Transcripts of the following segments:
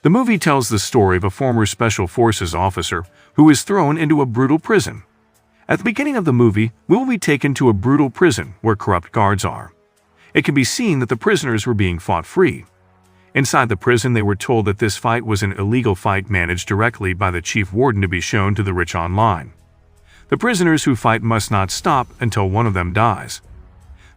The movie tells the story of a former Special Forces officer who is thrown into a brutal prison. At the beginning of the movie, we will be taken to a brutal prison where corrupt guards are. It can be seen that the prisoners were being fought free. Inside the prison, they were told that this fight was an illegal fight managed directly by the chief warden to be shown to the rich online. The prisoners who fight must not stop until one of them dies.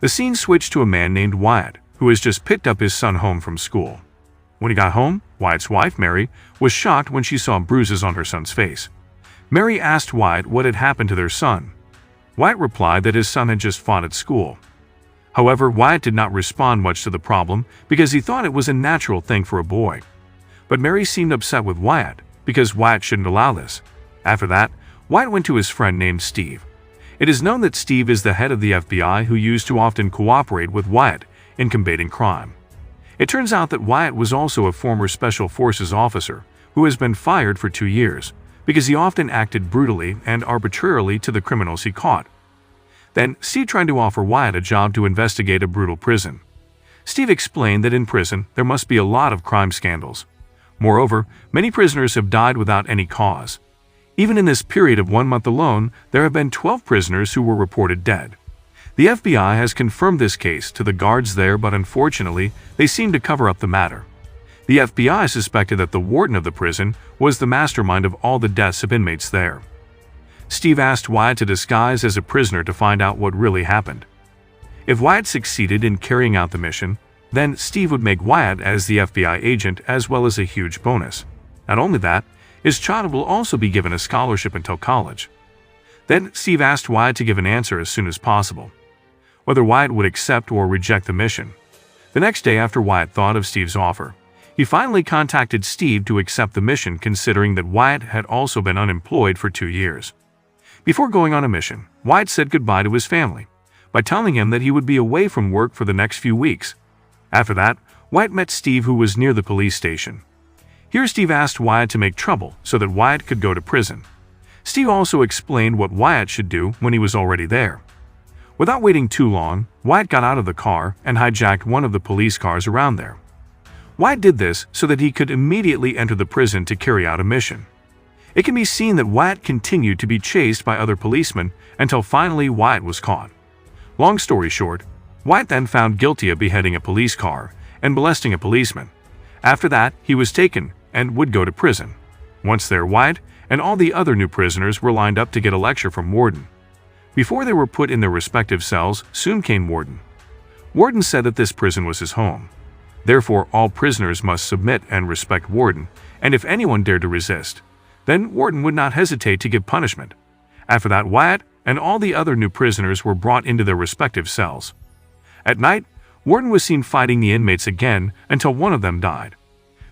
The scene switched to a man named Wyatt, who has just picked up his son home from school. When he got home, Wyatt's wife, Mary, was shocked when she saw bruises on her son's face. Mary asked Wyatt what had happened to their son. Wyatt replied that his son had just fought at school. However, Wyatt did not respond much to the problem because he thought it was a natural thing for a boy. But Mary seemed upset with Wyatt because Wyatt shouldn't allow this. After that, Wyatt went to his friend named Steve. It is known that Steve is the head of the FBI who used to often cooperate with Wyatt in combating crime. It turns out that Wyatt was also a former Special Forces officer who has been fired for 2 years because he often acted brutally and arbitrarily to the criminals he caught. Then, Steve tried to offer Wyatt a job to investigate a brutal prison. Steve explained that in prison there must be a lot of crime scandals. Moreover, many prisoners have died without any cause. Even in this period of 1 month alone, there have been 12 prisoners who were reported dead. The FBI has confirmed this case to the guards there, but unfortunately, they seem to cover up the matter. The FBI suspected that the warden of the prison was the mastermind of all the deaths of inmates there. Steve asked Wyatt to disguise as a prisoner to find out what really happened. If Wyatt succeeded in carrying out the mission, then Steve would make Wyatt as the FBI agent as well as a huge bonus. Not only that, his child will also be given a scholarship until college. Then Steve asked Wyatt to give an answer as soon as possible, whether Wyatt would accept or reject the mission. The next day after Wyatt thought of Steve's offer, he finally contacted Steve to accept the mission, considering that Wyatt had also been unemployed for 2 years. Before going on a mission, Wyatt said goodbye to his family by telling him that he would be away from work for the next few weeks. After that, Wyatt met Steve, who was near the police station. Here Steve asked Wyatt to make trouble so that Wyatt could go to prison. Steve also explained what Wyatt should do when he was already there. Without waiting too long, Wyatt got out of the car and hijacked one of the police cars around there. Wyatt did this so that he could immediately enter the prison to carry out a mission. It can be seen that Wyatt continued to be chased by other policemen until finally Wyatt was caught. Long story short, Wyatt then found guilty of beheading a police car and molesting a policeman. After that, he was taken and would go to prison. Once there, Wyatt and all the other new prisoners were lined up to get a lecture from Warden. Before they were put in their respective cells, soon came Warden. Warden said that this prison was his home. Therefore, all prisoners must submit and respect Warden, and if anyone dared to resist, then Warden would not hesitate to give punishment. After that, Wyatt and all the other new prisoners were brought into their respective cells. At night, Warden was seen fighting the inmates again until one of them died.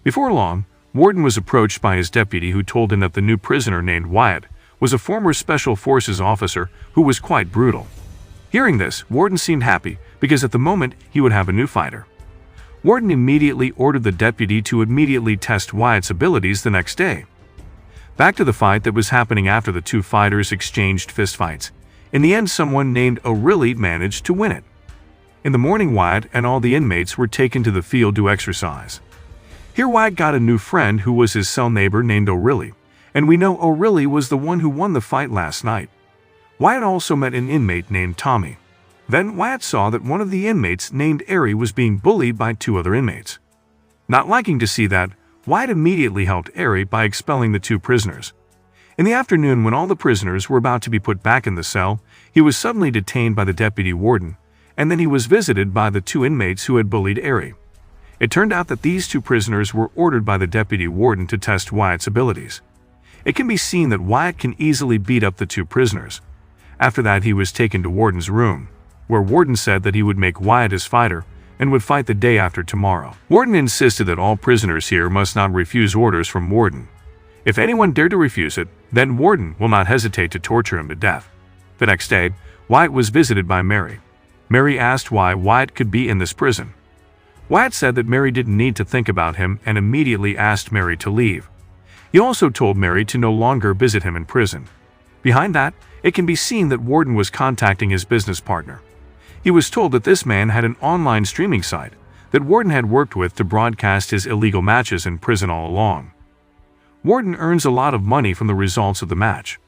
Before long, Warden was approached by his deputy, who told him that the new prisoner named Wyatt was a former Special Forces officer who was quite brutal. Hearing this, Warden seemed happy because at the moment he would have a new fighter. Warden immediately ordered the deputy to immediately test Wyatt's abilities the next day. Back to the fight that was happening after the two fighters exchanged fistfights. In the end, someone named O'Reilly managed to win it. In the morning, Wyatt and all the inmates were taken to the field to exercise. Here Wyatt got a new friend who was his cell neighbor named O'Reilly, and we know O'Reilly was the one who won the fight last night. Wyatt also met an inmate named Tommy. Then Wyatt saw that one of the inmates named Ari was being bullied by 2 other inmates. Not liking to see that, Wyatt immediately helped Ari by expelling the 2 prisoners. In the afternoon, when all the prisoners were about to be put back in the cell, he was suddenly detained by the deputy warden, and then he was visited by the 2 inmates who had bullied Ari. It turned out that these 2 prisoners were ordered by the deputy warden to test Wyatt's abilities. It can be seen that Wyatt can easily beat up the 2 prisoners. After that, he was taken to Warden's room, where Warden said that he would make Wyatt his fighter and would fight the day after tomorrow. Warden insisted that all prisoners here must not refuse orders from Warden. If anyone dared to refuse it, then Warden will not hesitate to torture him to death. The next day, Wyatt was visited by Mary. Mary asked why Wyatt could be in this prison. Wyatt said that Mary didn't need to think about him and immediately asked Mary to leave. He also told Mary to no longer visit him in prison. Behind that, it can be seen that Warden was contacting his business partner. He was told that this man had an online streaming site that Warden had worked with to broadcast his illegal matches in prison all along. Warden earns a lot of money from the results of the match.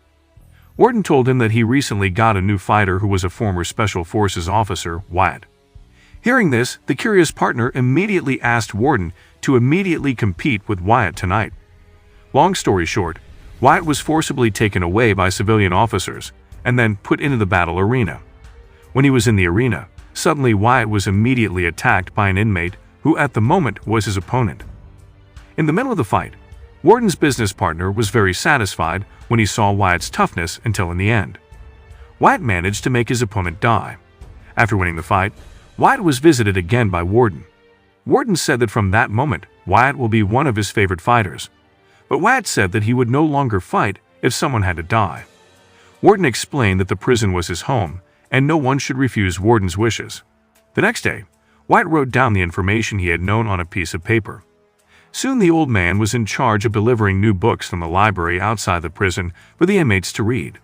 Warden told him that he recently got a new fighter who was a former Special Forces officer, Wyatt. Hearing this, the curious partner immediately asked Warden to immediately compete with Wyatt tonight. Long story short, Wyatt was forcibly taken away by civilian officers and then put into the battle arena. When he was in the arena, suddenly Wyatt was immediately attacked by an inmate who at the moment was his opponent. In the middle of the fight, Warden's business partner was very satisfied when he saw Wyatt's toughness until in the end. Wyatt managed to make his opponent die. After winning the fight, Wyatt was visited again by Warden. Warden said that from that moment, Wyatt will be one of his favorite fighters. But Wyatt said that he would no longer fight if someone had to die. Warden explained that the prison was his home and no one should refuse Warden's wishes. The next day, Wyatt wrote down the information he had known on a piece of paper. Soon the old man was in charge of delivering new books from the library outside the prison for the inmates to read.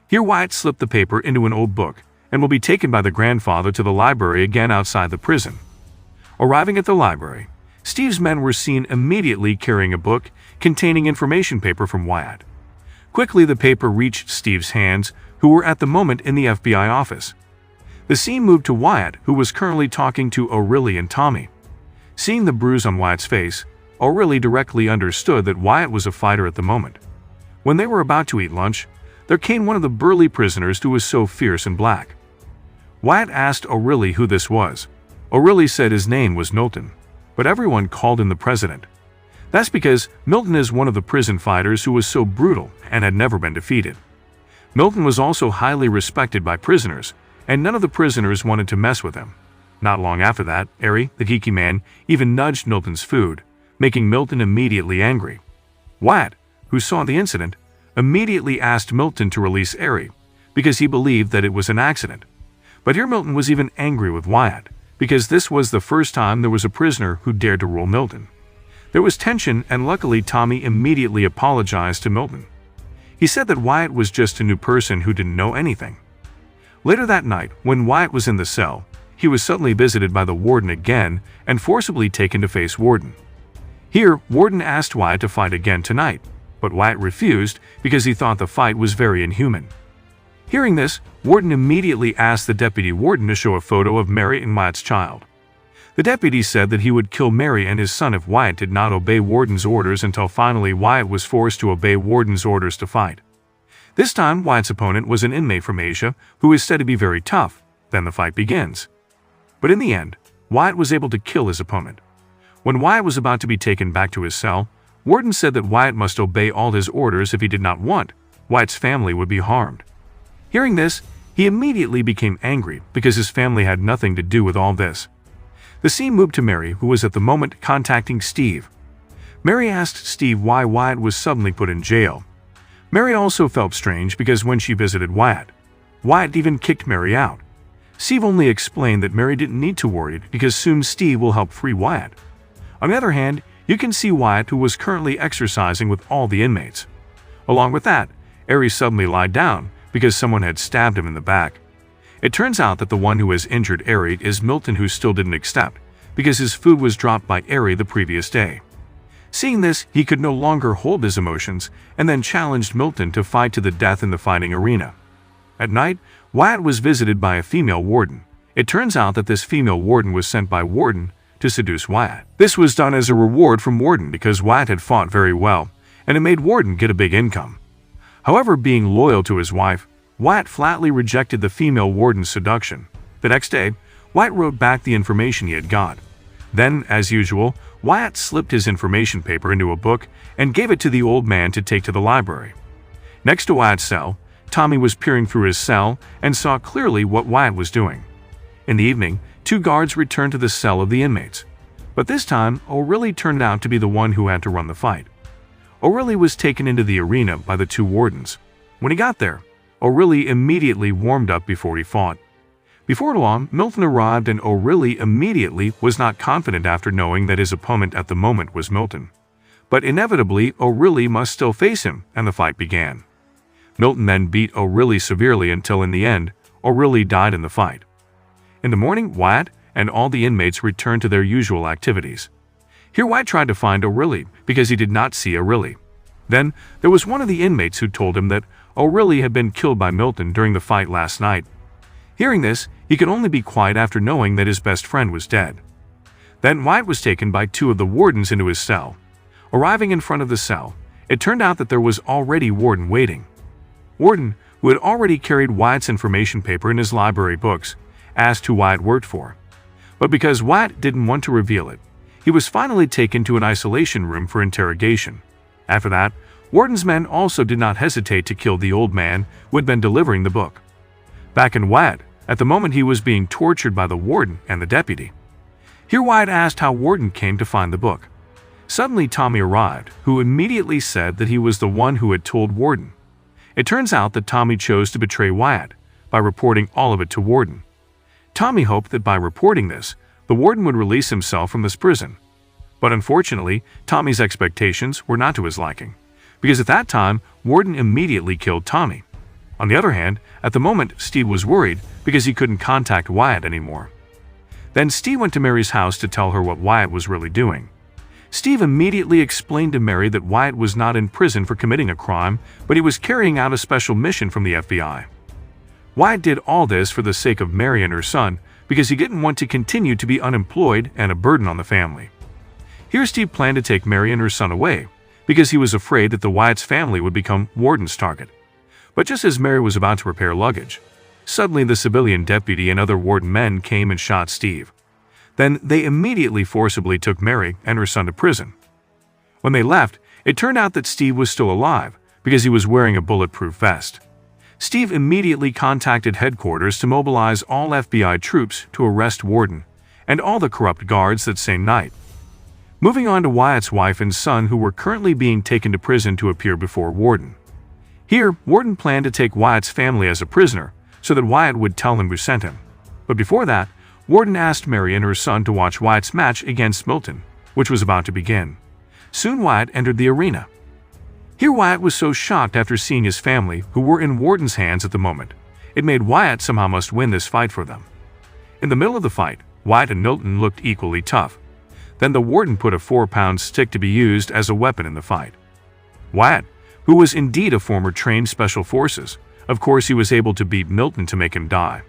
Here Wyatt slipped the paper into an old book and will be taken by the grandfather to the library again outside the prison. Arriving at the library, Steve's men were seen immediately carrying a book containing information paper from Wyatt. Quickly the paper reached Steve's hands, who were at the moment in the FBI office. The scene moved to Wyatt, who was currently talking to O'Reilly and Tommy. Seeing the bruise on Wyatt's face, O'Reilly directly understood that Wyatt was a fighter at the moment. When they were about to eat lunch, there came one of the burly prisoners who was so fierce and black. Wyatt asked O'Reilly who this was. O'Reilly said his name was Milton, but everyone called him the President. That's because Milton is one of the prison fighters who was so brutal and had never been defeated. Milton was also highly respected by prisoners, and none of the prisoners wanted to mess with him. Not long after that, Ari, the geeky man, even nudged Milton's food, making Milton immediately angry. Wyatt, who saw the incident, immediately asked Milton to release Ari, because he believed that it was an accident. But here Milton was even angry with Wyatt, because this was the first time there was a prisoner who dared to rule Milton. There was tension, and luckily Tommy immediately apologized to Milton. He said that Wyatt was just a new person who didn't know anything. Later that night, when Wyatt was in the cell, he was suddenly visited by the warden again and forcibly taken to face Warden. Here, Warden asked Wyatt to fight again tonight, but Wyatt refused because he thought the fight was very inhuman. Hearing this, Warden immediately asked the deputy warden to show a photo of Mary and Wyatt's child. The deputy said that he would kill Mary and his son if Wyatt did not obey Warden's orders until finally Wyatt was forced to obey Warden's orders to fight. This time, Wyatt's opponent was an inmate from Asia who is said to be very tough. Then the fight begins. But in the end, Wyatt was able to kill his opponent. When Wyatt was about to be taken back to his cell, Warden said that Wyatt must obey all his orders. If he did not want, Wyatt's family would be harmed. Hearing this, he immediately became angry because his family had nothing to do with all this. The scene moved to Mary, who was at the moment contacting Steve. Mary asked Steve why Wyatt was suddenly put in jail. Mary also felt strange because when she visited Wyatt even kicked Mary out. Steve only explained that Mary didn't need to worry because soon Steve will help free Wyatt. On the other hand, you can see Wyatt, who was currently exercising with all the inmates. Along with that, Ari suddenly lied down because someone had stabbed him in the back. It turns out that the one who has injured Ari is Milton, who still didn't accept because his food was dropped by Ari the previous day. Seeing this, he could no longer hold his emotions and then challenged Milton to fight to the death in the fighting arena. At night, Wyatt was visited by a female warden. It turns out that this female warden was sent by Warden to seduce Wyatt. This was done as a reward from Warden because Wyatt had fought very well, and it made Warden get a big income. However, being loyal to his wife, Wyatt flatly rejected the female warden's seduction. The next day, Wyatt wrote back the information he had got. Then, as usual, Wyatt slipped his information paper into a book and gave it to the old man to take to the library. Next to Wyatt's cell, Tommy was peering through his cell and saw clearly what Wyatt was doing. In the evening, 2 guards returned to the cell of the inmates. But this time, O'Reilly turned out to be the one who had to run the fight. O'Reilly was taken into the arena by the 2 wardens. When he got there, O'Reilly immediately warmed up before he fought. Before long, Milton arrived, and O'Reilly immediately was not confident after knowing that his opponent at the moment was Milton. But inevitably, O'Reilly must still face him, and the fight began. Milton then beat O'Reilly severely until in the end, O'Reilly died in the fight. In the morning, Wyatt, and all the inmates returned to their usual activities. Here Wyatt tried to find O'Riley because he did not see O'Riley. Then there was one of the inmates who told him that O'Riley had been killed by Milton during the fight last night. Hearing this, he could only be quiet after knowing that his best friend was dead. Then Wyatt was taken by two of the wardens into his cell. Arriving in front of the cell, it turned out that there was already Warden waiting. Warden, who had already carried Wyatt's information paper in his library books, asked who Wyatt worked for. But because Wyatt didn't want to reveal it, he was finally taken to an isolation room for interrogation. After that, Warden's men also did not hesitate to kill the old man who had been delivering the book. Back in Wyatt, at the moment he was being tortured by the warden and the deputy. Here Wyatt asked how Warden came to find the book. Suddenly Tommy arrived, who immediately said that he was the one who had told Warden. It turns out that Tommy chose to betray Wyatt by reporting all of it to Warden. Tommy hoped that by reporting this, the warden would release himself from this prison. But unfortunately, Tommy's expectations were not to his liking, because at that time, Warden immediately killed Tommy. On the other hand, at the moment, Steve was worried because he couldn't contact Wyatt anymore. Then Steve went to Mary's house to tell her what Wyatt was really doing. Steve immediately explained to Mary that Wyatt was not in prison for committing a crime, but he was carrying out a special mission from the FBI. Wyatt did all this for the sake of Mary and her son because he didn't want to continue to be unemployed and a burden on the family. Here Steve planned to take Mary and her son away because he was afraid that the Wyatt's family would become Warden's target. But just as Mary was about to prepare luggage, suddenly the civilian deputy and other warden men came and shot Steve. Then they immediately forcibly took Mary and her son to prison. When they left, it turned out that Steve was still alive because he was wearing a bulletproof vest. Steve immediately contacted headquarters to mobilize all FBI troops to arrest Warden and all the corrupt guards that same night. Moving on to Wyatt's wife and son, who were currently being taken to prison to appear before Warden. Here, Warden planned to take Wyatt's family as a prisoner so that Wyatt would tell him who sent him. But before that, Warden asked Mary and her son to watch Wyatt's match against Milton, which was about to begin. Soon Wyatt entered the arena. Here Wyatt was so shocked after seeing his family, who were in Warden's hands at the moment. It made Wyatt somehow must win this fight for them. In the middle of the fight, Wyatt and Milton looked equally tough. Then the Warden put a 4-pound stick to be used as a weapon in the fight. Wyatt, who was indeed a former trained Special Forces, of course he was able to beat Milton to make him die.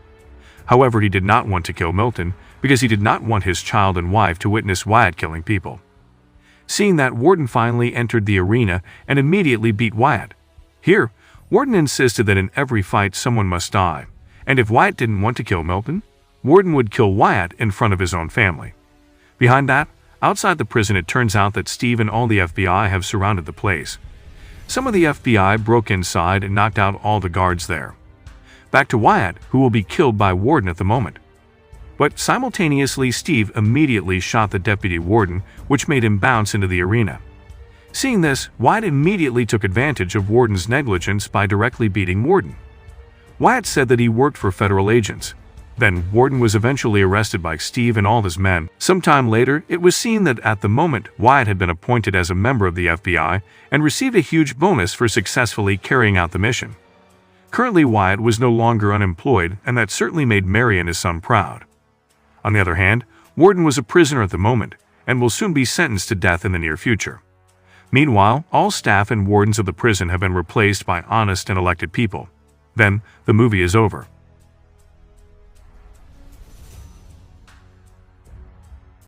However, he did not want to kill Milton because he did not want his child and wife to witness Wyatt killing people. Seeing that, Warden finally entered the arena and immediately beat Wyatt. Here, Warden insisted that in every fight someone must die, and if Wyatt didn't want to kill Milton, Warden would kill Wyatt in front of his own family. Behind that, outside the prison, it turns out that Steve and all the FBI have surrounded the place. Some of the FBI broke inside and knocked out all the guards there. Back to Wyatt, who will be killed by Warden at the moment. But simultaneously, Steve immediately shot the deputy warden, which made him bounce into the arena. Seeing this, Wyatt immediately took advantage of Warden's negligence by directly beating Warden. Wyatt said that he worked for federal agents. Then Warden was eventually arrested by Steve and all his men. Sometime later, it was seen that at the moment Wyatt had been appointed as a member of the FBI and received a huge bonus for successfully carrying out the mission. Currently, Wyatt was no longer unemployed, and that certainly made Mary and his son proud. On the other hand, Warden was a prisoner at the moment and will soon be sentenced to death in the near future. Meanwhile, all staff and wardens of the prison have been replaced by honest and elected people. Then, the movie is over.